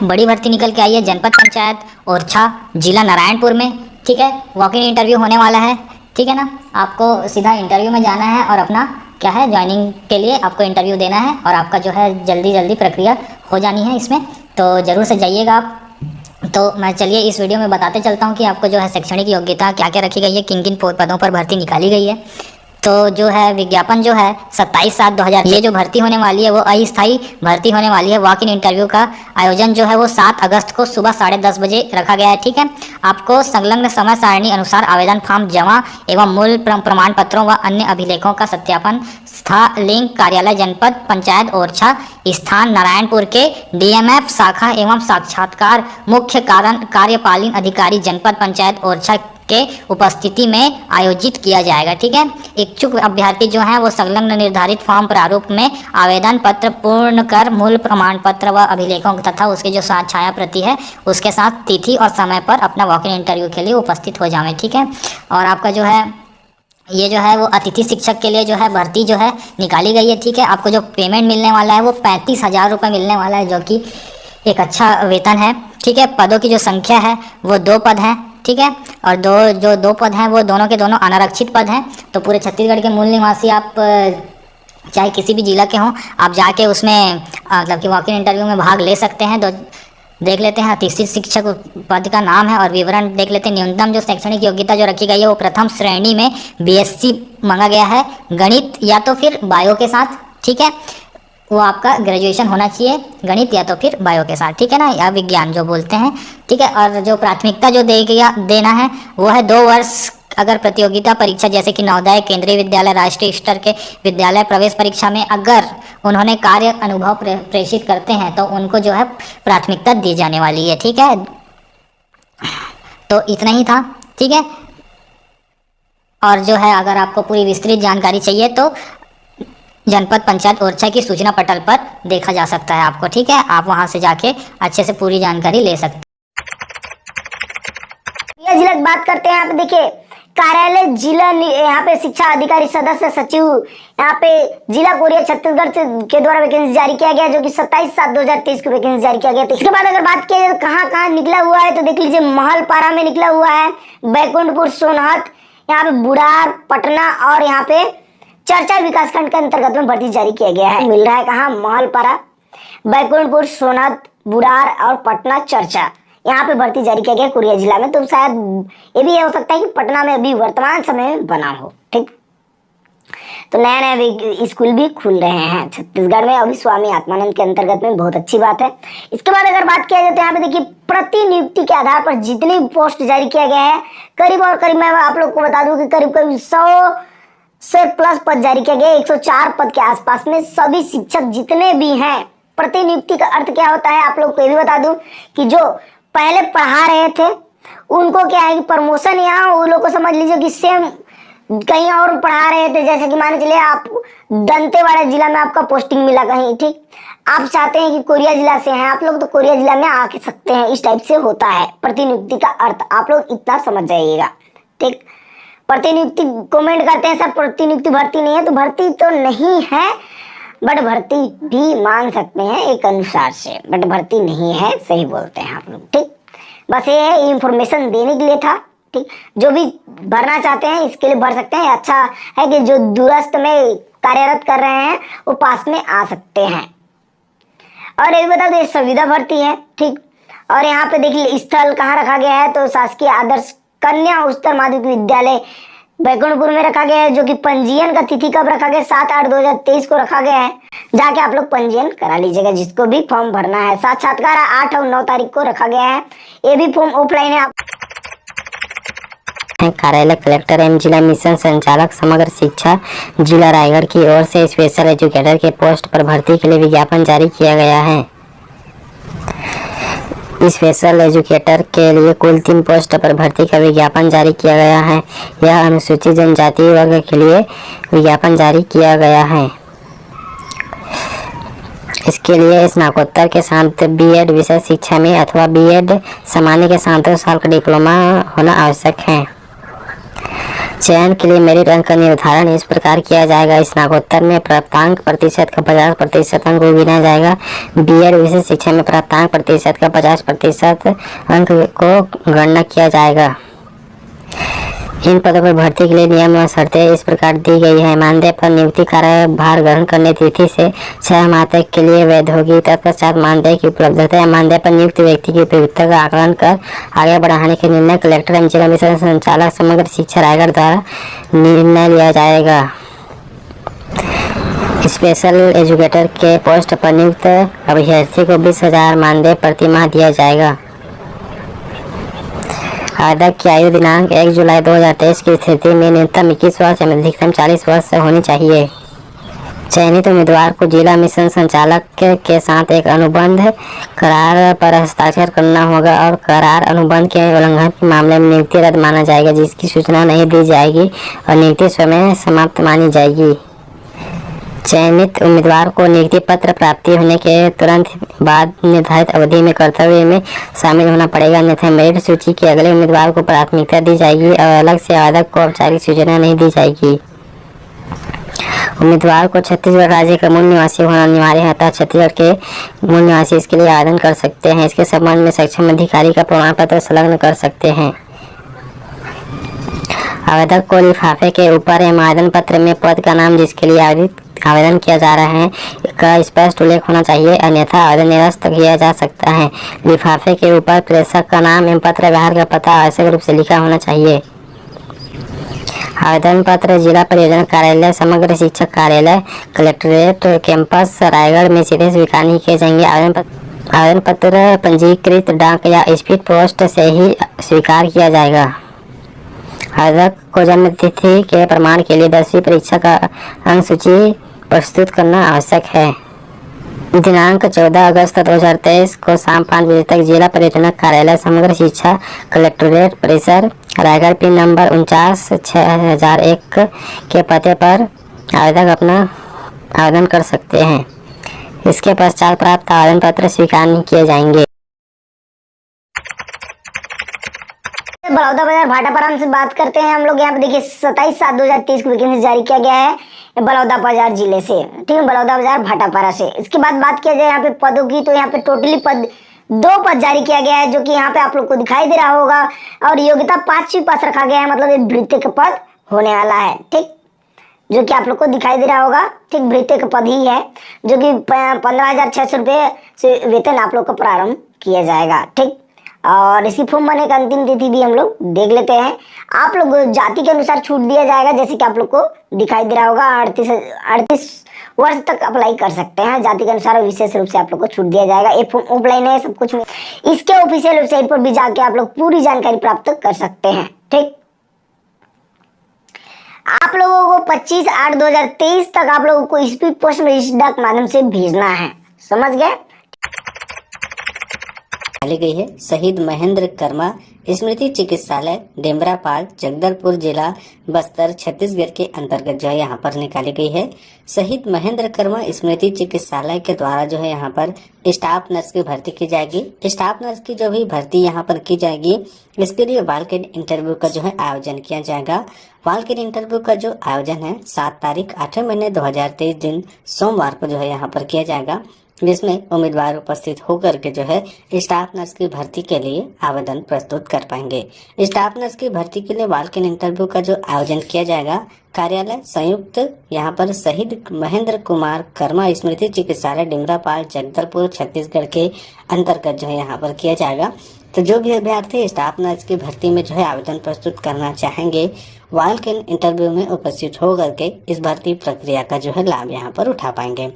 बड़ी भर्ती निकल के आई है जनपद पंचायत ओरछा जिला नारायणपुर में। ठीक है, वॉक इन इंटरव्यू होने वाला है। ठीक है ना, आपको सीधा इंटरव्यू में जाना है और अपना क्या है ज्वाइनिंग के लिए आपको इंटरव्यू देना है और आपका जो है जल्दी प्रक्रिया हो जानी है इसमें, तो ज़रूर से जाइएगा आप। तो मैं चलिए इस वीडियो में बताते चलता हूँ कि आपको जो है शैक्षणिक योग्यता क्या क्या रखी गई है, किन किन पदों पर भर्ती निकाली गई है। तो जो है विज्ञापन जो है 27/7/2000 ये जो भर्ती होने वाली है वो अस्थायी भर्ती होने वाली है। वॉक इन इंटरव्यू का आयोजन जो है वो 7 अगस्त को सुबह 10:30 बजे रखा गया है। ठीक है, आपको संलग्न समय सारणी अनुसार आवेदन फॉर्म जमा एवं मूल प्रमाण पत्रों व अन्य अभिलेखों का सत्यापन लिंक कार्यालय जनपद पंचायत ओरछा स्थान नारायणपुर के डीएमएफ शाखा एवं साक्षात्कार मुख्य कार्यपालन अधिकारी जनपद पंचायत ओरछा के उपस्थिति में आयोजित किया जाएगा। ठीक है, इच्छुक अभ्यर्थी जो हैं वो संलग्न निर्धारित फॉर्म प्रारूप में आवेदन पत्र पूर्ण कर मूल प्रमाण पत्र व अभिलेखों तथा उसके जो छाया प्रति है उसके साथ तिथि और समय पर अपना वॉक इन इंटरव्यू के लिए उपस्थित हो जाएं। ठीक है, और आपका जो है ये जो है वो अतिथि शिक्षक के लिए जो है भर्ती जो है निकाली गई है। ठीक है, आपको जो पेमेंट मिलने वाला है वो 35,000 रुपये मिलने वाला है, जो कि एक अच्छा वेतन है। ठीक है, पदों की जो संख्या है वो 2 पद हैं। ठीक है, और दो पद हैं वो दोनों के दोनों अनारक्षित पद हैं। तो पूरे छत्तीसगढ़ के मूल निवासी आप चाहे किसी भी जिला के हों, आप जाके उसमें मतलब कि वॉक इन इंटरव्यू में भाग ले सकते हैं। तो देख लेते हैं अतिथि शिक्षक पद का नाम है और विवरण देख लेते हैं। न्यूनतम जो शैक्षणिक योग्यता जो रखी गई है वो प्रथम श्रेणी में BSc मांगा गया है, गणित या तो फिर बायो के साथ। ठीक है, वो आपका ग्रेजुएशन होना चाहिए गणित या तो फिर बायो के साथ। ठीक है ना, या विज्ञान जो बोलते हैं। ठीक है, और जो प्राथमिकता जो देना है वो है 2 वर्ष अगर प्रतियोगिता परीक्षा जैसे कि नवोदय, केंद्रीय विद्यालय, राष्ट्रीय स्तर के विद्यालय प्रवेश परीक्षा में अगर उन्होंने कार्य अनुभव प्रेषित करते हैं तो उनको जो है प्राथमिकता दी जाने वाली है। ठीक है, तो इतना ही था। ठीक है, और जो है अगर आपको पूरी विस्तृत जानकारी चाहिए तो जनपद पंचायत ओरछा की सूचना पटल पर देखा जा सकता है आपको। ठीक है, आप वहां से जाके अच्छे से पूरी जानकारी ले सकते हैं। जिला की बात करते हैं, यहाँ पे देखिए कार्यालय जिला यहाँ पे शिक्षा अधिकारी सदस्य सचिव यहाँ पे जिला कोरिया छत्तीसगढ़ के द्वारा वैकेंसी जारी किया गया, जो कि 27/7/2023 को वैकेंसी जारी किया गया। तो इसके बाद अगर बात किया जाए तो कहाँ निकला हुआ है, तो देख लीजिए महलपारा में निकला हुआ है, बैकुंठपुर, सोनहत, यहाँ पे बुढ़ार, पटना और यहाँ पे चर्चा विकासखंड के अंतर्गत में भर्ती जारी किया गया है। मिल रहा है कहाँ, महलपारा, बैकुंठपुर, सोनहत, बुढ़ार और पटना चर्चा, यहाँ पे भर्ती जारी किया गया कोरिया जिला में। तो शायद ये भी हो सकता है कि पटना में अभी वर्तमान समय में बना हो। ठीक, तो नए स्कूल भी खुल रहे हैं छत्तीसगढ़ में अभी स्वामी आत्मानंद के अंतर्गत में, बहुत अच्छी बात है। इसके बाद अगर बात किया जाए तो यहाँ पे देखिए प्रतिनियुक्ति के आधार पर जितनी पोस्ट जारी किया गया है करीब मैं आप लोग को बता दूं कि करीब 100 से प्लस पद जारी किया गया। 104 पद के आसपास में सभी शिक्षक जितने भी हैं। प्रतिनियुक्ति का अर्थ क्या होता है आप लोग को ये भी बता दूं कि जो पहले पढ़ा रहे थे उनको क्या है कि प्रमोशन, यहाँ वो लोग को समझ लीजिए कि सेम कहीं और पढ़ा रहे थे, जैसे कि मान चलिए आप दंतेवाड़ा जिला में आपका पोस्टिंग मिला कहीं। ठीक, आप चाहते हैं कि कोरिया जिला से हैं आप लोग, तो कोरिया जिला में आ सकते हैं। इस टाइप से होता है प्रतिनियुक्ति का अर्थ, आप लोग इतना समझ जाइएगा। ठीक, प्रतिनियुक्ति कमेंट करते हैं सर प्रतिनियुक्ति भर्ती नहीं है, तो भर्ती तो नहीं है बट भर्ती भी मान सकते हैं एक अनुसार से, बट भर्ती नहीं है, सही बोलते हैं आप लोग। ठीक, बस ये है इंफॉर्मेशन देने के लिए था। ठीक, जो भी भरना चाहते हैं इसके लिए भर सकते हैं। अच्छा है कि जो दूरस्थ में कार्यरत कर रहे हैं वो पास में आ सकते हैं। और ये बता दें संविदा भर्ती है। ठीक, और यहाँ पे देखिए स्थल कहाँ रखा गया है, तो शासकीय आदर्श कन्या उच्चतर माध्यमिक विद्यालय बैकुंठपुर में रखा गया है, जो कि पंजीयन का तिथि कब रखा गया, 7/8/2023 को रखा गया है। जाके आप लोग पंजीयन करा लीजिएगा जिसको भी फॉर्म भरना है। साक्षात्कार 8 और 9 तारीख को रखा गया है। ये भी फॉर्म ऑफलाइन है। कार्यालय कलेक्टर एवं जिला मिशन संचालक समग्र शिक्षा जिला रायगढ़ की ओर से स्पेशल एजुकेटर के पोस्ट पर भर्ती के लिए विज्ञापन जारी किया गया है। स्पेशल एजुकेटर के लिए कुल 3 पोस्ट पर भर्ती का विज्ञापन जारी किया गया है। यह अनुसूचित जनजाति वर्ग के लिए विज्ञापन जारी किया गया है। इसके लिए स्नातकोत्तर के साथ बीएड विषय शिक्षा में अथवा बीएड सामान्य के साथ 2 साल का डिप्लोमा होना आवश्यक है। चयन के लिए मेरिट अंक का निर्धारण इस प्रकार किया जाएगा। स्नातकोत्तर में प्राप्तांक प्रतिशत का 50% अंक को गिना जाएगा। बीएड विशेष शिक्षा में प्राप्तांक प्रतिशत का 50% अंक को गणना किया जाएगा। इन पदों पर भर्ती के लिए नियम और शर्तें इस प्रकार दी गई है। मानदेय पर नियुक्ति कार्यभार ग्रहण करने तिथि से 6 माह तक के लिए वैध होगी। तत्पश्चात मानदेय की उपलब्धता या मानदेय पर नियुक्त व्यक्ति की उपयुक्तता का आकलन कर आगे बढ़ाने के निर्णय कलेक्टर एवं जिला मिशन संचालक समग्र शिक्षा रायगढ़ द्वारा निर्णय लिया जाएगा। स्पेशल एजुकेटर के पोस्ट पर नियुक्त अभ्यर्थी को 20,000 मानदेय प्रति माह दिया जाएगा। आवेदक की आयु दिनांक 1 जुलाई 2023 की स्थिति में न्यूनतम 21 वर्ष एवं अधिकतम 40 वर्ष होनी चाहिए। चयनित उम्मीदवार को जिला मिशन संचालक के साथ एक अनुबंध करार पर हस्ताक्षर करना होगा और करार अनुबंध के उल्लंघन के मामले में नियुक्ति रद्द माना जाएगा, जिसकी सूचना नहीं दी जाएगी और नियुक्ति स्वयं समाप्त मानी जाएगी। चयनित उम्मीदवार को नियुक्ति पत्र प्राप्ति होने के तुरंत बाद निर्धारित अवधि में कर्तव्य में शामिल होना पड़ेगा, अन्यथा मेरिट सूची के अगले उम्मीदवार को प्राथमिकता दी जाएगी और अलग से आवेदक को औपचारिक सूचना नहीं दी जाएगी। उम्मीदवार को छत्तीसगढ़ राज्य का मूल निवासी होना अनिवार्य है, अतः छत्तीसगढ़ के मूल निवासी इसके लिए आवेदन कर सकते हैं। इसके संबंध में सक्षम अधिकारी का प्रमाण पत्र संलग्न कर सकते हैं। आवेदक को लिफाफे के ऊपर एवं आवेदन पत्र में पद का नाम जिसके लिए आवेदन किया जा रहा है का स्पष्ट उल्लेख होना चाहिए, अन्यथा आवेदन निरस्त किया जा सकता है। लिफाफे के ऊपर प्रेषक का नाम एवं पत्र व्यवहार का पता आवश्यक रूप से लिखा होना चाहिए। आवेदन पत्र जिला परियोजना कार्यालय, समग्र शिक्षक कार्यालय, कलेक्ट्रेट कैंपस रायगढ़ में सीधे स्वीकार नहीं किए जाएंगे। आवेदन पत्र पंजीकृत डाक या स्पीड पोस्ट से ही स्वीकार किया जाएगा। आवेदक को जन्म तिथि के प्रमाण के लिए 10वीं परीक्षा का अंक सूची प्रस्तुत करना आवश्यक है। दिनांक 14 अगस्त 2023 को शाम 5 बजे तक जिला परियोजना कार्यालय, समग्र शिक्षा, कलेक्ट्रेट परिसर रायगढ़, पिन नंबर 49/6001 के पते पर आवेदक अपना आवेदन कर सकते हैं। इसके पश्चात प्राप्त आवेदन पत्र स्वीकार नहीं किए जाएंगे। बड़ौदा बाजार भाटापारा से बात करते हैं हम लोग। यहाँ पे देखिए 27/7/2023 को वैकेंसी जारी किया गया है बड़ौदा बाजार जिले से, ठीक है, बड़ौदा बाजार भाटापारा से। इसके बाद बात किया जाए यहाँ पे पदों की, तो यहाँ पे टोटली 2 पद जारी किया गया है, जो कि यहाँ पे आप लोग को दिखाई दे रहा होगा। और योग्यता 5वीं पास रखा गया है, मतलब ये भृत्य का पद होने वाला है, ठीक, जो कि आप लोग को दिखाई दे रहा होगा, ठीक, भृत्य का पद ही है, जो कि 15,600 रुपये से वेतन आप लोग का प्रारंभ किया जाएगा, ठीक। और इसकी फॉर्म भरने का अंतिम तिथि भी हम लोग देख लेते हैं। आप लोग जाति के अनुसार छूट दिया जाएगा, जैसे कि आप लोग को दिखाई दे रहा होगा। 38 वर्ष तक अप्लाई कर सकते हैं जाति के अनुसार, विशेष रूप से आप लोग को छूट दिया जाएगा। ये फॉर्म ऑफलाइन है, सब कुछ इसके ऑफिशियल वेबसाइट पर भी जाके आप लोग पूरी जानकारी प्राप्त कर सकते हैं, ठीक। आप लोगों को 25/8/2023 तक आप लोगों को स्पीड पोस्ट में इस डाक माध्यम से भेजना है, समझ गए। डाली गई है शहीद महेंद्र कर्मा स्मृति चिकित्सालय डेमरापाल जगदलपुर जिला बस्तर छत्तीसगढ़ के अंतर्गत जो है यहाँ पर निकाली गई है। शहीद महेंद्र कर्मा स्मृति चिकित्सालय के द्वारा जो है यहाँ पर स्टाफ नर्स की भर्ती की जाएगी। स्टाफ नर्स की जो भी भर्ती यहाँ पर की जाएगी, इसके लिए वॉक इन इंटरव्यू का जो है आयोजन किया जाएगा। वॉक इन इंटरव्यू का जो आयोजन है 7 तारीख 8वें महीने 2023 दिन सोमवार को जो है यहाँ पर किया जाएगा, जिसमें उम्मीदवार उपस्थित होकर के जो है स्टाफ नर्स की भर्ती के लिए आवेदन प्रस्तुत कर पाएंगे। स्टाफ नर्स की भर्ती के लिए वॉक इन इंटरव्यू का जो आयोजन किया जाएगा, कार्यालय संयुक्त यहाँ पर शहीद महेंद्र कुमार कर्मा स्मृति चिकित्सालय डिमरापाल जगदलपुर छत्तीसगढ़ के अंतर्गत जो है यहाँ पर किया जाएगा। तो जो भी अभ्यर्थी स्टाफ नर्स की भर्ती में जो है आवेदन प्रस्तुत करना चाहेंगे, वॉक इन इंटरव्यू में उपस्थित होकर के इस भर्ती प्रक्रिया का जो है लाभ यहाँ पर उठा पाएंगे।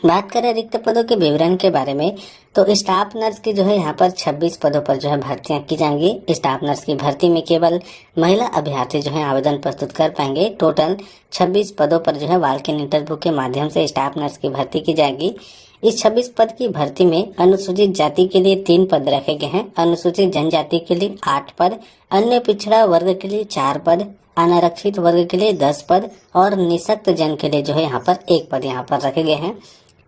बात करें रिक्त पदों के विवरण के बारे में, तो स्टाफ नर्स की जो है यहाँ पर 26 पदों पर जो है भर्तियां की जाएंगी। स्टाफ नर्स की भर्ती में केवल महिला अभ्यर्थी जो है आवेदन प्रस्तुत कर पाएंगे। टोटल 26 पदों पर जो है वॉक इन इंटरव्यू के माध्यम से स्टाफ नर्स की भर्ती की जाएगी। इस 26 पद की भर्ती में अनुसूचित जाति के लिए 3 पद रखे गए हैं, अनुसूचित जनजाति के लिए 8 पद, अन्य पिछड़ा वर्ग के लिए 4 पद, अनारक्षित वर्ग के लिए 10 पद और निःशक्त जन के लिए जो है यहाँ पर 1 पद यहाँ पर रखे गए हैं।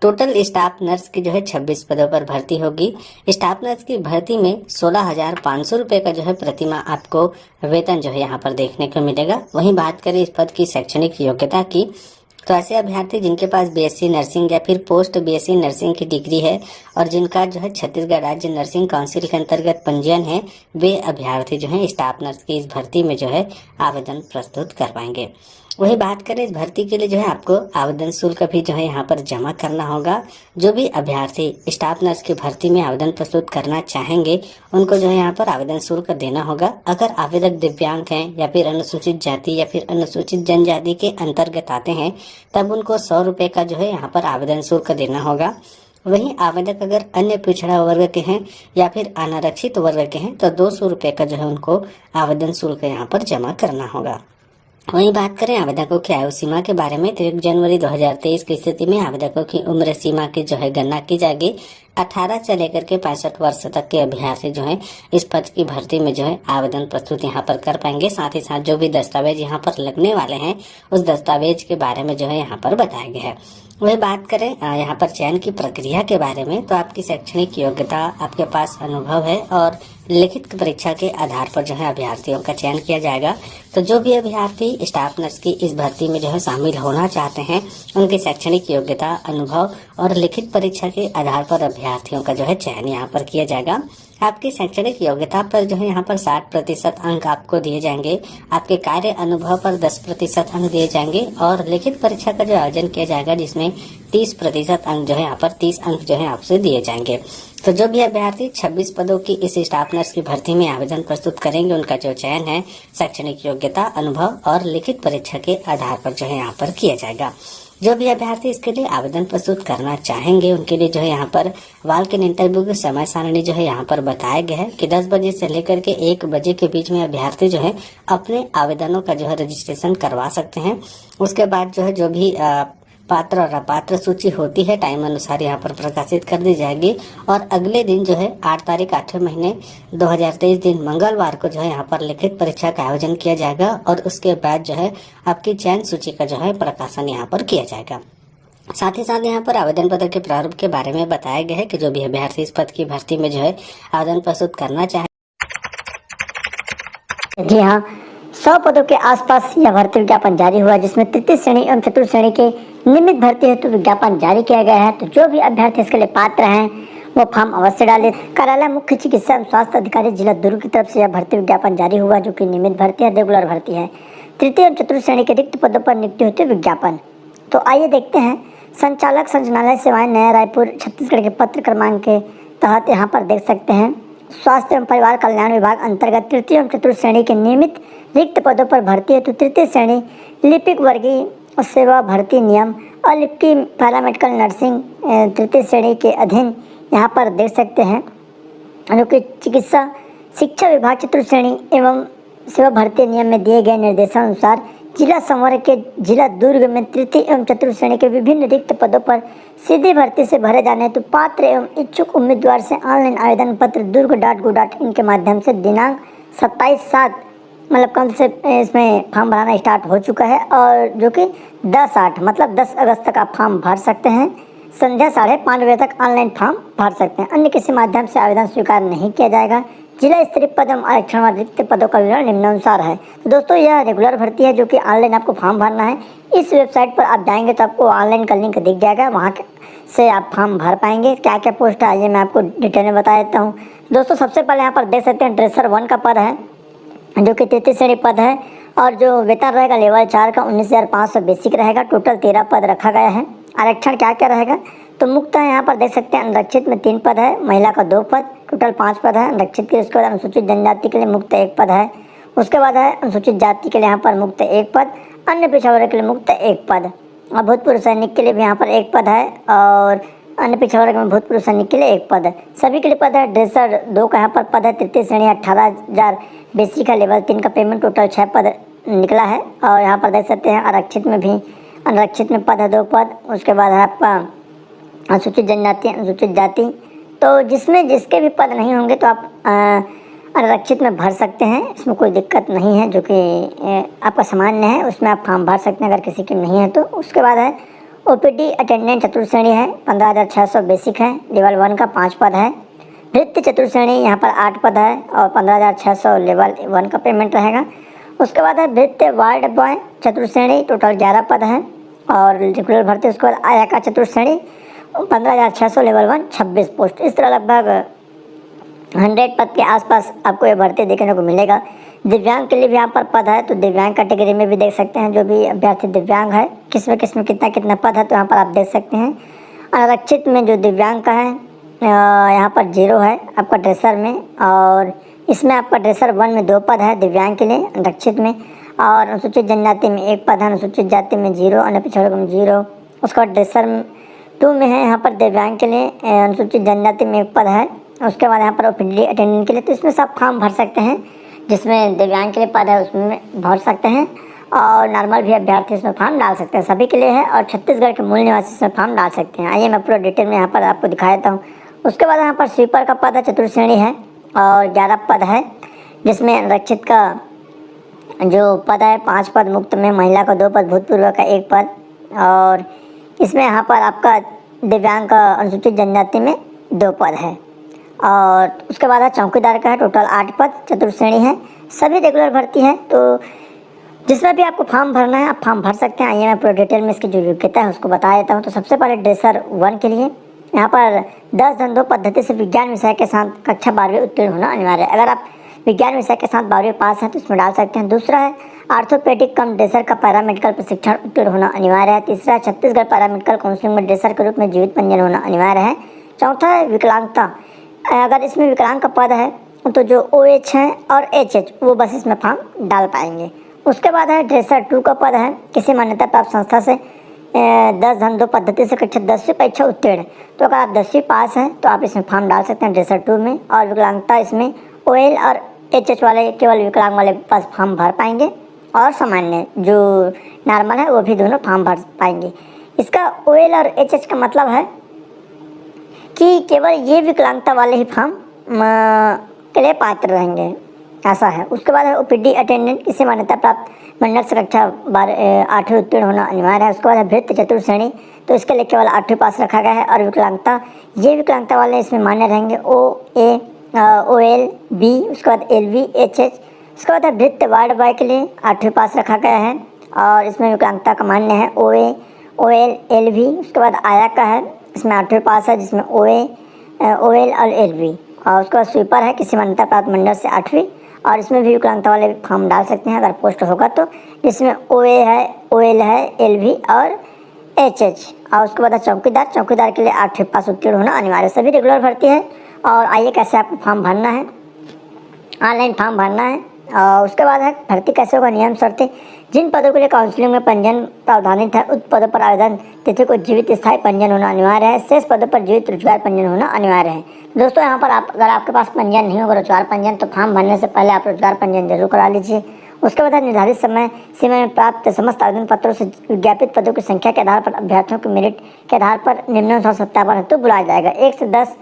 टोटल स्टाफ नर्स की जो है 26 पदों पर भर्ती होगी। स्टाफ नर्स की भर्ती में 16,500 रुपए का जो है प्रतिमाह आपको वेतन जो है यहाँ पर देखने को मिलेगा। वहीं बात करें इस पद की शैक्षणिक योग्यता की, तो ऐसे अभ्यर्थी जिनके पास बीएससी नर्सिंग या फिर पोस्ट बीएससी नर्सिंग की डिग्री है और जिनका जो है छत्तीसगढ़ राज्य नर्सिंग काउंसिल के अंतर्गत पंजीयन है, वे अभ्यर्थी जो है स्टाफ नर्स की इस भर्ती में जो है आवेदन प्रस्तुत कर पाएंगे। वही बात करें इस भर्ती के लिए जो है आपको आवेदन शुल्क भी जो है यहाँ पर जमा करना होगा। जो भी अभ्यर्थी स्टाफ नर्स की भर्ती में आवेदन प्रस्तुत करना चाहेंगे उनको जो है यहाँ पर आवेदन शुल्क देना होगा। अगर आवेदक दिव्यांग हैं या फिर अनुसूचित जाति या फिर अनुसूचित जनजाति के अंतर्गत आते हैं तब उनको 100 रुपये का जो है यहाँ पर आवेदन शुल्क देना होगा। वहीं आवेदक अगर अन्य पिछड़ा वर्ग के हैं या फिर अनारक्षित वर्ग के हैं तो 200 रुपये का जो है उनको आवेदन शुल्क यहाँ पर जमा करना होगा। वहीं बात करें आवेदकों की आयु सीमा के बारे में, तो 1 जनवरी 2023 की स्थिति में आवेदकों की उम्र सीमा की जो है गणना की जाएगी। 18 से लेकर के 65 वर्ष तक के अभ्यर्थी जो है इस पद की भर्ती में जो है आवेदन प्रस्तुत यहाँ पर कर पाएंगे। साथ ही साथ जो भी दस्तावेज यहाँ पर लगने वाले हैं उस दस्तावेज के बारे में जो है यहाँ पर बताया गया है। वही बात करें यहाँ पर चयन की प्रक्रिया के बारे में, तो आपकी शैक्षणिक योग्यता, आपके पास अनुभव है और लिखित परीक्षा के आधार पर जो है अभ्यर्थियों का चयन किया जाएगा। तो जो भी अभ्यर्थी स्टाफ नर्स की इस भर्ती में जो है शामिल होना चाहते हैं उनकी शैक्षणिक योग्यता, अनुभव और लिखित परीक्षा के आधार पर अभ्यर्थियों का जो है चयन यहाँ पर किया जाएगा। आपकी शैक्षणिक योग्यता पर जो है यहाँ पर 60% अंक आपको दिए जाएंगे। आपके कार्य अनुभव पर 10% अंक दिए जाएंगे और लिखित परीक्षा का जो आयोजन किया जाएगा जिसमें 30% अंक जो है यहाँ पर 30 अंक जो है आपसे दिए जाएंगे। तो जो भी अभ्यर्थी 26 पदों की इस स्टाफ नर्स की भर्ती में आवेदन प्रस्तुत करेंगे उनका जो चयन है शैक्षणिक योग्यता, अनुभव और लिखित परीक्षा के आधार पर जो है यहाँ पर किया जाएगा। जो भी अभ्यर्थी इसके लिए आवेदन प्रस्तुत करना चाहेंगे उनके लिए जो है यहाँ पर वॉक इन इंटरव्यू की समय सारणी जो है यहाँ पर बताया गया है कि 10 बजे से लेकर के 1 बजे के बीच में अभ्यर्थी जो है अपने आवेदनों का जो है रजिस्ट्रेशन करवा सकते हैं। उसके बाद जो है जो भी पात्र और अपात्र सूची होती है टाइम अनुसार यहाँ पर प्रकाशित कर दी जाएगी और अगले दिन जो है 8 तारीख 8वें महीने 2023 दिन मंगलवार को जो है यहाँ पर लिखित परीक्षा का आयोजन किया जाएगा और उसके बाद जो है आपकी चयन सूची का जो है प्रकाशन यहाँ पर किया जाएगा। साथ ही साथ यहाँ पर आवेदन पत्र के प्रारूप के बारे में बताया गया है कि जो भी अभ्यर्थी इस पद की भर्ती में जो है आवेदन प्रस्तुत करना चाहे। जी हाँ, 100 पदों के आसपास यह भर्ती विज्ञापन जारी हुआ जिसमें तृतीय श्रेणी एवं चतुर्थ श्रेणी के नियमित भर्ती हेतु विज्ञापन जारी किया गया है। तो जो भी अभ्यर्थी इसके लिए पात्र हैं वो फॉर्म अवश्य डालें। कार्यालय मुख्य चिकित्सा एवं स्वास्थ्य अधिकारी जिला दुर्ग की तरफ से यह भर्ती विज्ञापन जारी हुआ जो कि नियमित भर्ती है, रेगुलर भर्ती है। तृतीय एवं चतुर्थ श्रेणी के रिक्त पदों पर नियुक्ति होती है विज्ञापन। तो आइए देखते हैं संचालक संचालनालय सेवाएं नया रायपुर छत्तीसगढ़ के पत्र क्रमांक के तहत यहाँ पर देख सकते हैं स्वास्थ्य एवं परिवार कल्याण विभाग अंतर्गत तृतीय एवं चतुर्थ श्रेणी के नियमित रिक्त पदों पर भर्ती हेतु तृतीय श्रेणी लिपिक वर्गीय सेवा भर्ती नियम और लिपिक पैरामेडिकल नर्सिंग तृतीय श्रेणी के अधीन यहाँ पर देख सकते हैं अनुकूल चिकित्सा शिक्षा विभाग चतुर्थ श्रेणी एवं सेवा भर्ती नियम में दिए गए निर्देशानुसार जिला संवर्ग के जिला दुर्ग में तृतीय एवं चतुर्थ श्रेणी के विभिन्न रिक्त पदों पर सीधी भर्ती से भरे जाने हेतु पात्र एवं इच्छुक उम्मीदवार से ऑनलाइन आवेदन पत्र durg.go.in के माध्यम से दिनांक 27/7 मतलब कल से इसमें फॉर्म भराना स्टार्ट हो चुका है और जो कि 10/8 मतलब 10 अगस्त तक आप फॉर्म भर सकते हैं। संध्या 5:30 बजे तक ऑनलाइन फॉर्म भर सकते हैं। अन्य किसी माध्यम से आवेदन स्वीकार नहीं किया जाएगा। जिला स्तरीय पद एवं आरक्षण वाले रिक्त पदों का विवरण निम्नानुसार है। तो दोस्तों यह रेगुलर भर्ती है जो कि ऑनलाइन आपको फॉर्म भरना है। इस वेबसाइट पर आप जाएंगे तो आपको ऑनलाइन का लिंक दिख जाएगा, वहाँ से आप फॉर्म भर पाएंगे। क्या क्या पोस्ट है आइए मैं आपको डिटेल में बता देता हूँ। दोस्तों सबसे पहले यहाँ पर देख सकते हैं ड्रेसर 1 का पद है जो कि 33 श्रेणी पद है और जो वेतन रहेगा लेवल 4 का 19,500 बेसिक रहेगा। टोटल 13 पद रखा गया है। आरक्षण क्या क्या रहेगा तो मुक्त है यहाँ पर देख सकते हैं अनरक्षित में 3 पद है, महिला का 2 पद, टोटल 5 पद है अनरक्षित के। उसके बाद अनुसूचित जनजाति के लिए मुक्त 1 पद है। उसके बाद है अनुसूचित जाति के लिए यहाँ पर मुक्त 1 पद, अन्य पिछड़ा वर्ग के लिए मुक्त 1 पद और भूतपूर्व सैनिक के लिए भी यहाँ पर 1 पद है और अन्य पिछड़ा वर्ग में भूतपूर्व सैनिक के लिए 1 पद है। सभी के लिए पद है। ड्रेसर 2 का यहाँ पर पद है तृतीय श्रेणी 18,000 बेसिक का लेवल 3 का पेमेंट, टोटल 6 पद निकला है। और यहाँ पर देख सकते हैं आरक्षित में भी अनरक्षित में पद है 2 पद। उसके बाद है आपका अनुसूचित जनजाति अनुसूचित जाति। तो जिसमें जिसके भी पद नहीं होंगे तो आप अनरक्षित में भर सकते हैं, इसमें कोई दिक्कत नहीं है। जो कि आपका सामान्य है उसमें आप फॉर्म भर सकते हैं अगर किसी के नहीं है तो। उसके बाद है ओपीडी अटेंडेंट चतुर्थ श्रेणी है, 15,600 बेसिक है। लेवल 1 का 5 पद है। भृत्य चतुर्थ श्रेणी यहाँ पर 8 पद है और 15,600 लेवल 1 का पेमेंट रहेगा। उसके बाद है भृत्य वार्ड बॉय चतुर्थ श्रेणी, टोटल 11 पद है और रेगुलर भर्ती। उसके बाद आया का चतुर्थ श्रेणी 15,600 लेवल 1 26 पोस्ट। इस तरह लगभग 100 पद के आसपास आपको ये भर्ती देखने को मिलेगा। दिव्यांग के लिए भी यहाँ पर पद है, तो दिव्यांग कैटेगरी में भी देख सकते हैं। जो भी अभ्यर्थी दिव्यांग है किस में कितना पद है तो यहाँ पर आप देख सकते हैं। आरक्षित में जो दिव्यांग का है यहाँ पर 0 है आपका ड्रेसर में, और इसमें आपका ड्रेसर 1 में 2 पद है दिव्यांग के लिए आरक्षित में, और अनुसूचित जनजाति में 1 पद है, अनुसूचित जाति में 0, अन्य पिछड़ों में 0। उसके बाद ड्रेसर 2 में है यहाँ पर दिव्यांग के लिए, अनुसूचित जनजाति में 1 पद है। उसके बाद यहाँ पर ओपीडी अटेंडेंट के लिए, तो इसमें सब फॉर्म भर सकते हैं। जिसमें दिव्यांग के लिए पद है उसमें भर सकते हैं, और नॉर्मल भी अभ्यर्थी इसमें फॉर्म डाल सकते हैं, सभी के लिए है। और छत्तीसगढ़ के मूल निवासी इसमें फॉर्म डाल सकते हैं। आइए मैं पूरा डिटेल में यहाँ पर आपको दिखा देता हूँ। उसके बाद यहाँ पर स्वीपर का पद है, चतुर्थ श्रेणी है और 11 पद है, जिसमें आरक्षित का जो पद है 5 पद, मुक्त में महिला का 2 पद, भूतपूर्व का 1 पद, और इसमें यहाँ पर आपका दिव्यांग का अनुसूचित जनजाति में 2 पद है। और उसके बाद है चौकीदार का है, टोटल 8 पद, चतुर्थ श्रेणी है, सभी रेगुलर भर्ती है। तो जिसमें भी आपको फॉर्म भरना है आप फॉर्म भर सकते हैं। आइए मैं पूरा डिटेल में इसकी जो योग्यता है उसको बता देता हूँ। तो सबसे पहले ड्रेसर 1 के लिए यहाँ पर 10-2 पद्धति से विज्ञान विषय के साथ कक्षा 12वीं उत्तीर्ण होना अनिवार्य है। अगर आप विज्ञान विषय के साथ 12वीं पास हैं तो इसमें डाल सकते हैं। दूसरा है आर्थोपेडिक कम ड्रेसर का पैरामेडिकल प्रशिक्षण उत्तीर्ण होना अनिवार्य है। तीसरा है छत्तीसगढ़ पैरामेडिकल काउंसिलिंग में ड्रेसर के रूप में जीवित पंजीयन होना अनिवार्य है। चौथा है विकलांगता, अगर इसमें विकलांग का पद है तो जो OH है और HH वो बस इसमें फॉर्म डाल पाएंगे। उसके बाद है ड्रेसर 2 का पद है, किसी मान्यता प्राप्त संस्था से 10-2 पद्धति से कक्षा 10वीं परीक्षा उत्तीर्ण, तो अगर आप 10वीं पास हैं तो आप इसमें फॉर्म डाल सकते हैं ड्रेसर 2 में। और विकलांगता इसमें OL और HH वाले केवल विकलांग वाले पास फॉर्म भर पाएंगे, और सामान्य जो नॉर्मल है वो भी दोनों फॉर्म भर पाएंगे। इसका OL और HH का मतलब है कि केवल ये विकलांगता वाले ही फॉर्म के लिए पात्र रहेंगे, ऐसा है। उसके बाद है ओपीडी अटेंडेंट, किसी मान्यता प्राप्त मंडल से कक्षा 8वीं उत्तीर्ण होना अनिवार्य है। उसके बाद है भृत्य चतुर्थ श्रेणी, तो इसके लिए केवल 8वीं पास रखा गया है। और विकलांगता, ये विकलांगता वाले इसमें मान्य रहेंगे OA, OL, B, उसके बाद LV, HH। उसके बाद है भृत्य वार्ड बॉय के लिए 8वीं पास रखा गया है, और इसमें विकलांगता का मान्य है OA, OL, LV। उसके बाद आया का है, इसमें 8वीं पास है, जिसमें OA, OL और LV। और उसके बाद स्वीपर है, किसी मान्यता प्राप्त मंडल से 8वीं, और इसमें भी विकलांगता वाले फॉर्म डाल सकते हैं अगर पोस्ट होगा तो, जिसमें OA है, OL है, LV और HH। और उसके बाद चौकीदार, चौकीदार के लिए 8वीं पास उत्तीर्ण होना अनिवार्य। सभी रेगुलर भर्ती है। और आइए कैसे आपको फॉर्म भरना है, ऑनलाइन फॉर्म भरना है। और उसके बाद है भर्ती कैसे होगा, नियम शर्तें। जिन पदों के लिए काउंसिलिंग में पंजीयन प्रावधानित है उस पदों पर आवेदन तिथि को जीवित स्थायी पंजीयन होना अनिवार्य है। शेष पदों पर जीवित रोजगार पंजीयन होना अनिवार्य है। दोस्तों यहाँ पर आप अगर आपके पास पंजीयन नहीं होगा रोजगार पंजीयन, तो फॉर्म भरने से पहले आप रोजगार पंजीयन जरूर करा लीजिए। उसके बाद निर्धारित समय सीमा में प्राप्त समस्त आवेदन पत्रों से विज्ञापित पदों की संख्या के आधार पर अभ्यर्थियों के मेरिट के आधार पर निम्नानुसार सत्यापन हेतु बुलाया जाएगा। 1 से 10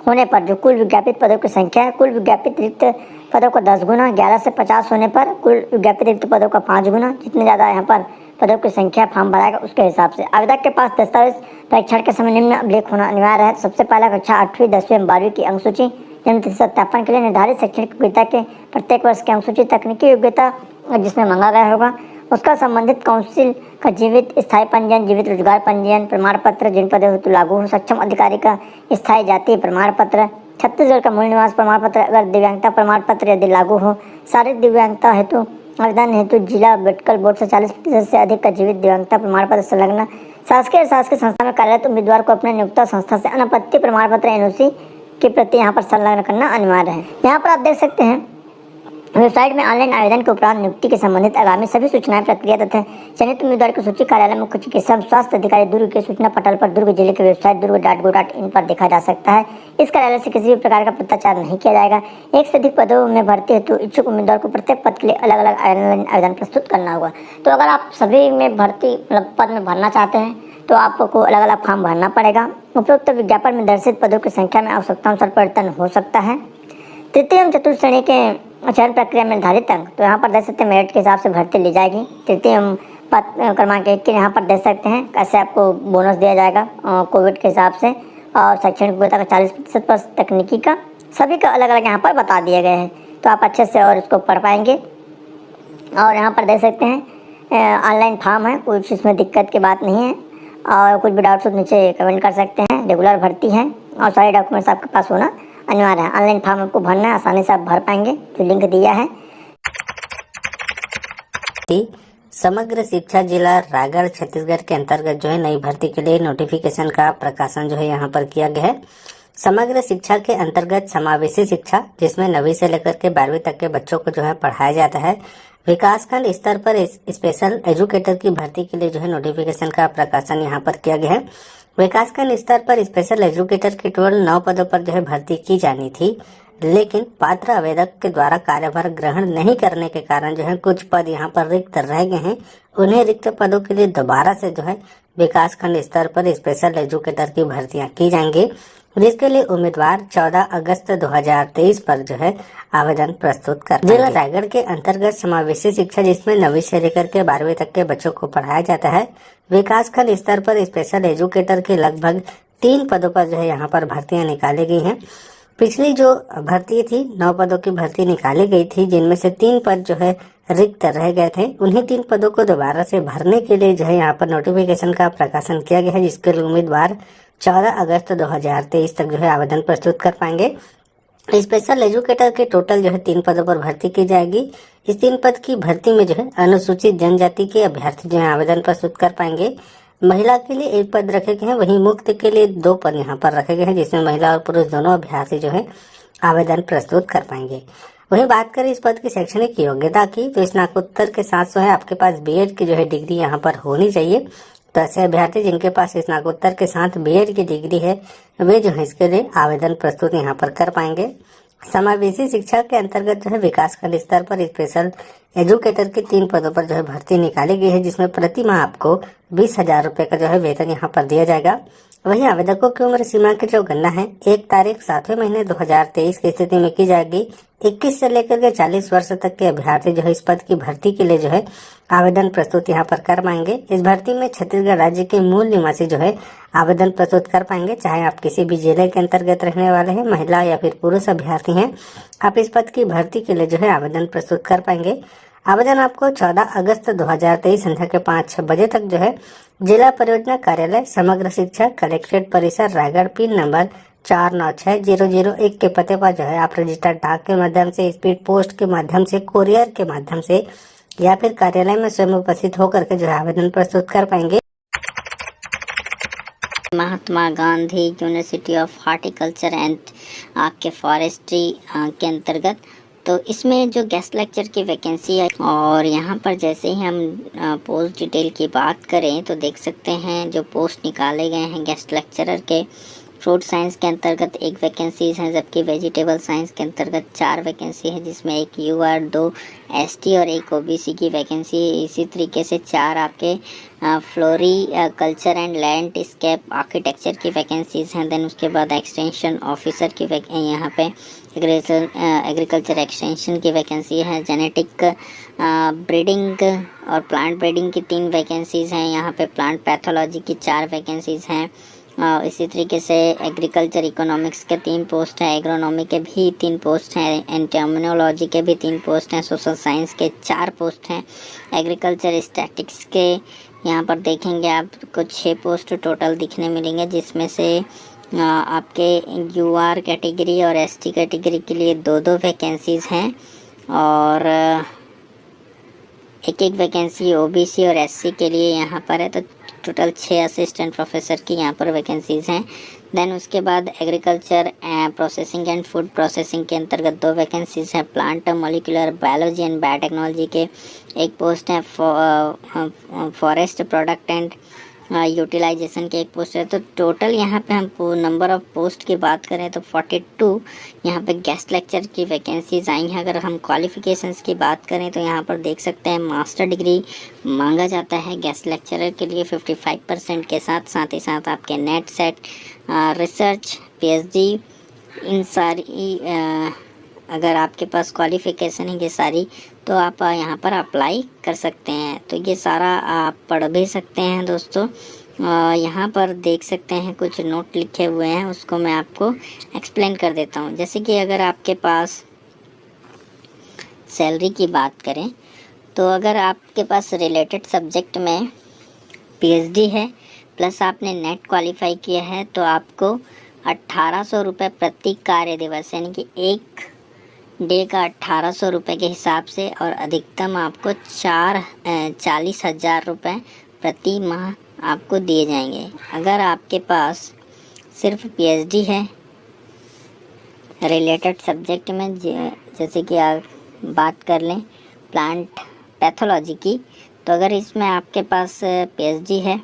होने पर जो कुल विज्ञापित पदों की संख्या है, कुल विज्ञापित रिक्त पदों का 10 गुना, 11 से 50 होने पर कुल विज्ञापित रिक्त पदों का 5 गुना। जितने ज़्यादा यहाँ पर पदों की संख्या फॉर्म भराएगा उसके हिसाब से। आवेदक के पास दस्तावेज परीक्षण के समय निम्न अभिलेख होना अनिवार्य है। सबसे पहला कक्षा 8वीं, 10वीं एवं 12वीं की अंक सूची जन्म तिथि सत्यापन के लिए निर्धारित शैक्षणिक योग्यता के प्रत्येक वर्ष की अंक सूची, तकनीकी योग्यता जिसमें मांगा गया होगा उसका संबंधित काउंसिल का जीवित स्थायी पंजीयन, जीवित रोजगार पंजीयन प्रमाण पत्र जिन पदों हेतु लागू हो, सक्षम अधिकारी का स्थायी जातीय प्रमाण पत्र, छत्तीसगढ़ का मूल निवास प्रमाण पत्र अगर दिव्यांगता प्रमाण पत्र यदि लागू हो, शारीरिक दिव्यांगता हेतु आवेदन हेतु जिला मेडिकल बोर्ड से 40% से अधिक का जीवित दिव्यांगता प्रमाण पत्र संलग्न, शासकीय और शासकीय संस्था में कार्यरत उम्मीदवार को अपने नियोक्ता संस्था से अनापत्ति प्रमाण पत्र NOC की प्रति यहाँ पर संलग्न करना अनिवार्य है। यहाँ पर आप देख सकते हैं वेबसाइट में ऑनलाइन आवेदन के उपरांत नियुक्ति के संबंधित आगामी सभी सूचनाएं, प्रक्रिया तथा चयनित उम्मीदवार की सूची कार्यालय मुख्य चिकित्सा स्वास्थ्य अधिकारी दुर्ग के सूचना पटल पर दुर्ग जिले की वेबसाइट दुर्ग.go.in पर देखा जा सकता है। इस कार्यालय से किसी भी प्रकार का पत्राचार नहीं किया जाएगा। 1 से अधिक पदों में भर्ती हेतु इच्छुक उम्मीदवार को प्रत्येक पद के लिए अलग अलग ऑनलाइन आवेदन प्रस्तुत करना होगा। तो अगर आप सभी में भर्ती मतलब पद में भरना चाहते हैं तो आपको अलग अलग फॉर्म भरना पड़ेगा। उपरोक्त विज्ञापन में दर्शित पदों की संख्या में आवश्यकतानुसार परिवर्तन हो सकता है। तृतीय एवं चतुर्थ श्रेणी के चयन प्रक्रिया में निर्धारित अंक, तो यहाँ पर देख सकते हैं मेरिट के हिसाब से भर्ती ली जाएगी। तृतीय एवं क्रमांक 1 के यहाँ पर देख सकते हैं कैसे आपको बोनस दिया जाएगा कोविड के हिसाब से, और शैक्षणिक योग्यता का 40% प्लस तकनीकी का, सभी का अलग अलग यहाँ पर बता दिए गए हैं। तो आप अच्छे से और इसको पढ़ पाएंगे। और यहाँ पर देख सकते हैं ऑनलाइन फॉर्म है, कुछ इसमें दिक्कत की बात नहीं है, और कुछ भी डाउट्स हो तो नीचे कमेंट कर सकते हैं। रेगुलर भर्ती है और सारे डॉक्यूमेंट्स आपके पास होना अनिवार्य है। ऑनलाइन फॉर्म आपको भरना है, आसानी से आप भर पाएंगे, जो लिंक दिया है। समग्र शिक्षा जिला रायगढ़ छत्तीसगढ़ के अंतर्गत जो है नई भर्ती के लिए नोटिफिकेशन का प्रकाशन जो है यहाँ पर किया गया है। समग्र शिक्षा के अंतर्गत समावेशी शिक्षा, जिसमें 9वीं से लेकर के 12वीं तक के बच्चों को जो है पढ़ाया जाता है। विकासखंड स्तर पर स्पेशल एजुकेटर की भर्ती के लिए जो है नोटिफिकेशन का प्रकाशन यहाँ पर किया गया है। विकासखंड स्तर पर स्पेशल एजुकेटर के केवल 9 पदों पर जो है भर्ती की जानी थी, लेकिन पात्र आवेदक के द्वारा कार्यभार ग्रहण नहीं करने के कारण जो है कुछ पद यहाँ पर रिक्त रह गए हैं। उन्हें रिक्त पदों के लिए दोबारा से जो है विकासखंड स्तर पर स्पेशल एजुकेटर की भर्तियां की जाएंगी, जिसके लिए उम्मीदवार 14 अगस्त 2023 पर जो है आवेदन प्रस्तुत कर जिला रायगढ़ के अंतर्गत समावेशी शिक्षा, जिसमें 9वीं से लेकर के 12वीं तक के बच्चों को पढ़ाया जाता है। विकासखंड स्तर पर स्पेशल एजुकेटर के लगभग 3 पदों पर जो है यहाँ पर भर्तियां निकाली गई हैं। पिछली जो भर्ती थी 9 पदों की भर्ती निकाली गई थी, जिनमें से 3 पद जो है रिक्त रह गए थे। उन्हीं 3 पदों को दोबारा से भरने के लिए जो है यहाँ पर नोटिफिकेशन का प्रकाशन किया गया है, जिसके लिए उम्मीदवार 14 अगस्त 2023 तक जो है आवेदन प्रस्तुत कर पाएंगे। स्पेशल एजुकेटर के टोटल जो है 3 पदों पर भर्ती की जाएगी। इस 3 पद की भर्ती में जो है अनुसूचित जनजाति के अभ्यर्थी जो है आवेदन प्रस्तुत कर पाएंगे। महिला के लिए 1 पद रखे गए हैं, वहीं मुक्त के लिए 2 पद यहाँ पर रखे गए हैं, जिसमें महिला और पुरुष दोनों अभ्यर्थी जो है आवेदन प्रस्तुत कर पाएंगे। वहीं बात करें इस पद की शैक्षणिक योग्यता की, तो स्नातकोत्तर के साथ जो है आपके पास बीएड की जो है डिग्री यहाँ पर होनी चाहिए। तो ऐसे अभ्यर्थी जिनके पास स्नातकोत्तर के साथ बीएड की डिग्री है, वे जो है इसके लिए आवेदन प्रस्तुत यहाँ पर कर पाएंगे। समावेशी शिक्षा के अंतर्गत जो है विकासखंड स्तर पर स्पेशल एजुकेटर के 3 पदों पर जो है भर्ती निकाली गई है, जिसमें प्रति माह आपको 20,000 रुपए का जो है वेतन यहाँ पर दिया जाएगा। वहीं आवेदकों की उम्र सीमा की जो गणना है 1 तारीख 7वें महीने 2023 की स्थिति में की जाएगी। 21 से लेकर के 40 वर्ष तक के अभ्यर्थी जो है इस पद की भर्ती के लिए जो है आवेदन प्रस्तुत यहाँ पर कर पाएंगे। इस भर्ती में छत्तीसगढ़ राज्य के मूल निवासी जो है आवेदन प्रस्तुत कर पाएंगे, चाहे आप किसी भी जिले के अंतर्गत रहने वाले हैं, महिला या फिर पुरुष अभ्यर्थी हैं। आप इस पद की भर्ती के लिए जो है आवेदन प्रस्तुत कर पाएंगे। आवेदन आपको 14 अगस्त 2023 संध्या के 5-6 बजे तक जो है जिला परियोजना कार्यालय समग्र शिक्षा कलेक्ट्रेट परिसर रायगढ़ पिन नंबर 496001 के पते पर जो है आप रजिस्टर्ड डाक के माध्यम से, स्पीड पोस्ट के माध्यम से, कोरियर के माध्यम से या फिर कार्यालय में स्वयं उपस्थित होकर के जो है आवेदन प्रस्तुत कर पाएंगे। Mahatma Gandhi university of horticulture and आपके फॉरेस्ट्री के अंतर्गत, तो इसमें जो गेस्ट लेक्चर की वैकेंसी है, और यहाँ पर जैसे ही हम पोस्ट डिटेल की बात करें तो देख सकते हैं जो पोस्ट निकाले गए हैं गेस्ट लेक्चरर के। फ्रूट साइंस के अंतर्गत 1 वैकेंसीज हैं, जबकि वेजिटेबल साइंस के अंतर्गत 4 वैकेंसी है, जिसमें 1 यूआर, 2 एसटी और 1 ओबीसी की वैकेंसी है। इसी तरीके से 4 आपके floriculture and landscape architecture की वैकेंसीज हैं। देन उसके बाद एक्सटेंशन ऑफिसर की यहाँ पे एग्रीकल्चर एक्सटेंशन की वैकेंसी है। जेनेटिक ब्रीडिंग और प्लांट ब्रीडिंग की 3 वैकेंसीज हैं। यहाँ पे प्लांट पैथोलॉजी की 4 वैकेंसीज हैं। इसी तरीके से एग्रीकल्चर इकोनॉमिक्स के 3 पोस्ट हैं, एग्रोनॉमी के भी 3 पोस्ट हैं, एंटोमिनोलॉजी के भी 3 पोस्ट हैं, सोशल साइंस के 4 पोस्ट हैं, एग्रीकल्चर स्टैटिक्स के यहाँ पर देखेंगे आपको 6 पोस्ट टोटल दिखने मिलेंगे, जिसमें से आपके यूआर कैटेगरी और एसटी कैटेगरी के लिए 2-2 वैकेंसीज़ हैं, और 1-1 वैकेंसी ओबीसी और एससी के लिए यहाँ पर है। तो टोटल 6 असिस्टेंट प्रोफेसर की यहाँ पर वैकेंसीज़ हैं। देन उसके बाद agriculture processing and food processing के अंतर्गत 2 वैकेंसीज हैं। Plant molecular biology and biotechnology के 1 पोस्ट है। फॉरेस्ट प्रोडक्ट एंड यूटिलाइजेशन के 1 पोस्ट है। तो टोटल यहाँ पे हम नंबर ऑफ पोस्ट की बात करें तो 42 यहाँ पे गेस्ट लेक्चर की वैकेंसीज आई हैं। अगर हम क्वालिफिकेशंस की बात करें तो यहाँ पर देख सकते हैं मास्टर डिग्री मांगा जाता है गेस्ट लेक्चरर के लिए 55% के साथ ही साथ आपके net set research PhD in सारी अगर आपके पास क्वालिफ़िकेशन है ये सारी, तो आप यहाँ पर अप्लाई कर सकते हैं। तो ये सारा आप पढ़ भी सकते हैं दोस्तों। यहाँ पर देख सकते हैं कुछ नोट लिखे हुए हैं, उसको मैं आपको एक्सप्लेन कर देता हूँ। जैसे कि अगर आपके पास सैलरी की बात करें, तो अगर आपके पास रिलेटेड सब्जेक्ट में पीएचडी है प्लस आपने नेट क्वालिफाई किया है, तो आपको 1800 रुपये प्रति कार्य दिवस, यानी कि एक डे का 1800 रुपये के हिसाब से, और अधिकतम आपको 40,000 रुपये प्रति माह आपको दिए जाएंगे। अगर आपके पास सिर्फ पीएचडी है रिलेटेड सब्जेक्ट में, जैसे कि आप बात कर लें प्लांट पैथोलॉजी की, तो अगर इसमें आपके पास पीएचडी है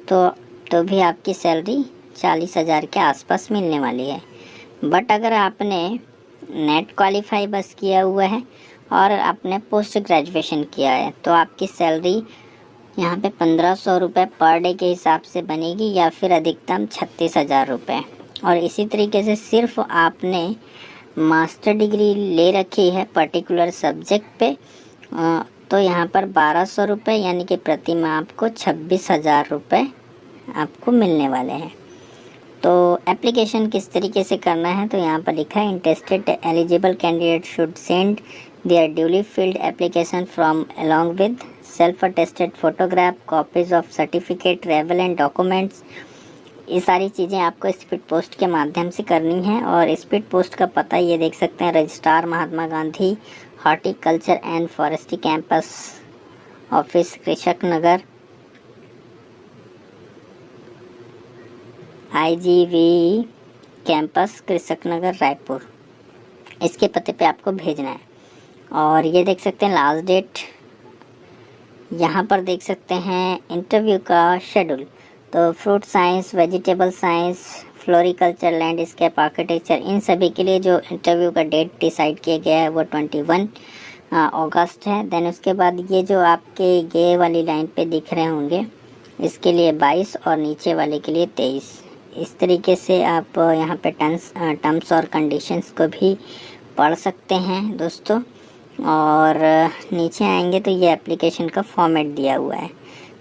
तो भी आपकी सैलरी 40,000 के आसपास मिलने वाली है। बट अगर आपने नेट क्वालिफाई बस किया हुआ है और आपने पोस्ट ग्रेजुएशन किया है, तो आपकी सैलरी यहाँ पे 1500 रुपये पर डे के हिसाब से बनेगी, या फिर अधिकतम 36,000 रुपये। और इसी तरीके से सिर्फ आपने मास्टर डिग्री ले रखी है पर्टिकुलर सब्जेक्ट पे, तो यहाँ पर 1200 रुपये, यानी कि प्रति माह आपको 26,000 रुपये आपको मिलने वाले हैं। तो एप्लीकेशन किस तरीके से करना है, तो यहाँ पर लिखा है interested eligible candidate should send their duly field application from along with self attested photograph, copies of certificate, relevant documents. ये सारी चीज़ें आपको स्पीड पोस्ट के माध्यम से करनी है। और स्पीड पोस्ट का पता ये देख सकते हैं, registrar Mahatma Gandhi horticulture and forestry campus office, कृषक नगर, IGV कैंपस, कृषक नगर, रायपुर। इसके पते पे आपको भेजना है। और ये देख सकते हैं लास्ट डेट, यहाँ पर देख सकते हैं इंटरव्यू का शेड्यूल। तो fruit science, vegetable science, floriculture, landscape architecture, इन सभी के लिए जो इंटरव्यू का डेट डिसाइड किया गया है वो 21 अगस्त है। देन उसके बाद ये जो आपके ये वाली लाइन पे दिख रहे होंगे, इसके लिए 22 और नीचे वाले के लिए 23। इस तरीके से आप यहाँ पे टर्म्स और कंडीशंस को भी पढ़ सकते हैं दोस्तों। और नीचे आएंगे तो ये एप्लीकेशन का फॉर्मेट दिया हुआ है,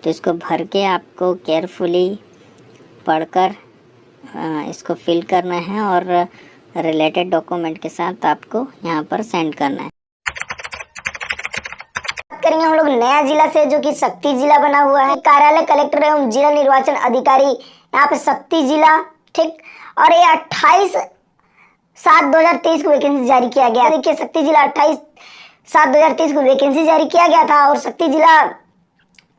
तो इसको भर के आपको केयरफुली पढ़कर इसको फिल करना है और रिलेटेड डॉक्यूमेंट के साथ आपको यहाँ पर सेंड करना है। करेंगे हम लोग नया जिला से, जो कि शक्ति जिला बना हुआ है। कार्यालय कलेक्टर एवं जिला निर्वाचन अधिकारी यहाँ पे शक्ति जिला, ठीक। और ये 28/7/2023 को वैकेंसी जारी किया गया। देखिए शक्ति जिला 28/7/2023 को वैकेंसी जारी किया गया था। और शक्ति जिला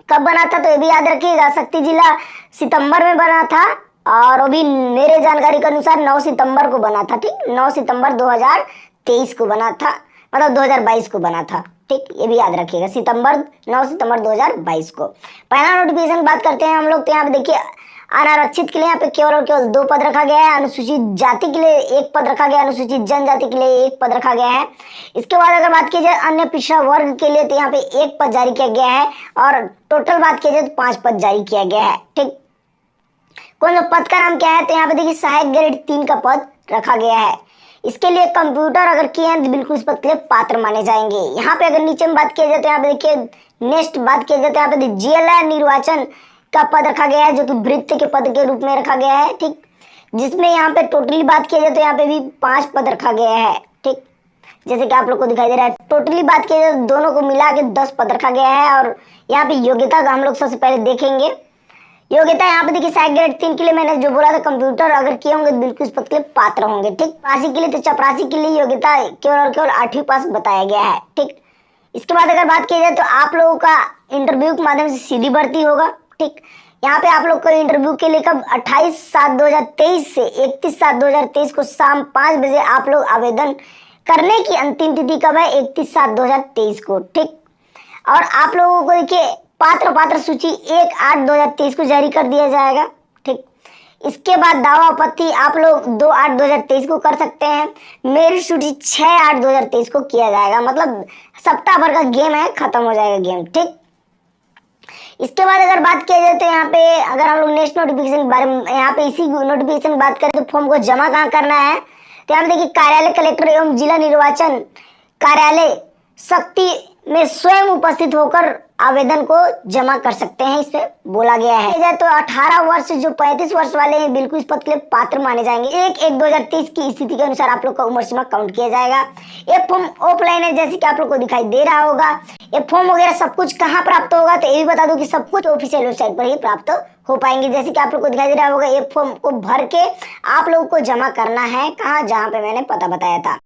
कब बना था तो ये भी याद रखिएगा, शक्ति जिला सितंबर में बना था। और अभी मेरे जानकारी के अनुसार 9 सितंबर को बना था, ठीक। 9 सितंबर 2023 को बना था, मतलब 2022 को बना था, ठीक। ये भी याद रखिएगा, 9 सितंबर 2022 को। पहला नोटिफिकेशन बात करते हैं हम लोग, तो यहाँ पे देखिए अनारक्षित के लिए यहाँ पे केवल और केवल 2 पद रखा गया है। अनुसूचित जाति के लिए 1 पद रखा गया है। अनुसूचित जनजाति के लिए 1 पद रखा गया है। इसके बाद अगर बात की जाए अन्य पिछड़ा वर्ग के लिए, तो यहाँ पे 1 पद जारी किया गया है। और टोटल बात की जाए तो 5 पद जारी किया गया है, ठीक। कौन सा पद का नाम क्या है, तो यहाँ पे देखिए सहायक ग्रेड 3 का पद रखा गया है। इसके लिए कंप्यूटर अगर किए हैं तो बिल्कुल इस पद के लिए पात्र माने जाएंगे। यहाँ पे अगर नीचे में बात किया जाए तो यहाँ पे देखिए नेक्स्ट बात किया जाए तो यहाँ पे GLI निर्वाचन का पद रखा गया है, जो कि भृत्य के पद के रूप में रखा गया है, ठीक। जिसमें यहाँ पे टोटली बात किया जाए तो यहाँ पे भी 5 पद रखा गया है, ठीक। जैसे कि आप लोग को दिखाई दे रहा है। टोटली बात किया जाए तो दोनों को मिला के 10 पद रखा गया है। और यहाँ पे योग्यता का हम लोग सबसे पहले देखेंगे। योग्यता यहाँ पे देखिए सहायक ग्रेड 3 के लिए मैंने जो बोला था कंप्यूटर अगर किए होंगे तो बिल्कुल इस पद के लिए पात्र होंगे, ठीक। चपरासी के लिए तो चपरासी के लिए योग्यता केवल और केवल 8वीं पास बताया गया है, ठीक। इसके बाद अगर बात की जाए तो आप लोगों का इंटरव्यू के माध्यम से सीधी भर्ती होगा, ठीक। यहाँ पे आप लोग को इंटरव्यू के लिए कब 28/7/2023 से 31/7/2023 को शाम 5 बजे आप लोग आवेदन करने की अंतिम तिथि कब है, 31/7/2023 को, ठीक। और आप लोगों को देखिए पात्र सूची 1/8/2023 को जारी कर दिया जाएगा, ठीक। इसके बाद दावा आपत्ति आप लोग 2/8/2023 को कर सकते हैं। मेरिट सूची 6/8/2023 को किया जाएगा। मतलब सप्ताह भर का गेम है, खत्म हो जाएगा गेम, ठीक। इसके बाद अगर बात किया जाए तो यहाँ पे अगर हम लोग नेक्स्ट नोटिफिकेशन के बारे में यहाँ पे इसी नोटिफिकेशन की बात करें तो फॉर्म को जमा कहाँ करना है, तो यहाँ पे देखिए कार्यालय कलेक्टर एवं जिला निर्वाचन कार्यालय शक्ति में स्वयं उपस्थित होकर आवेदन को जमा कर सकते हैं, इसमें बोला गया है। तो 18 वर्ष जो 35 वर्ष वाले हैं बिल्कुल इस पद के लिए पात्र माने जाएंगे। 1/1/2023 की स्थिति के अनुसार आप लोग का उम्र सीमा काउंट किया जाएगा। ये फॉर्म ऑफलाइन है जैसे कि आप लोग को दिखाई दे रहा होगा। ये फॉर्म वगैरह सब कुछ कहाँ प्राप्त होगा, तो ये भी बता दूं कि सब कुछ ऑफिशियल वेबसाइट पर ही प्राप्त हो पाएंगे। जैसे कि आप लोग को दिखाई दे रहा होगा, ये फॉर्म को भर के आप लोगों को जमा करना है कहाँ, जहाँ पे मैंने पता बताया था।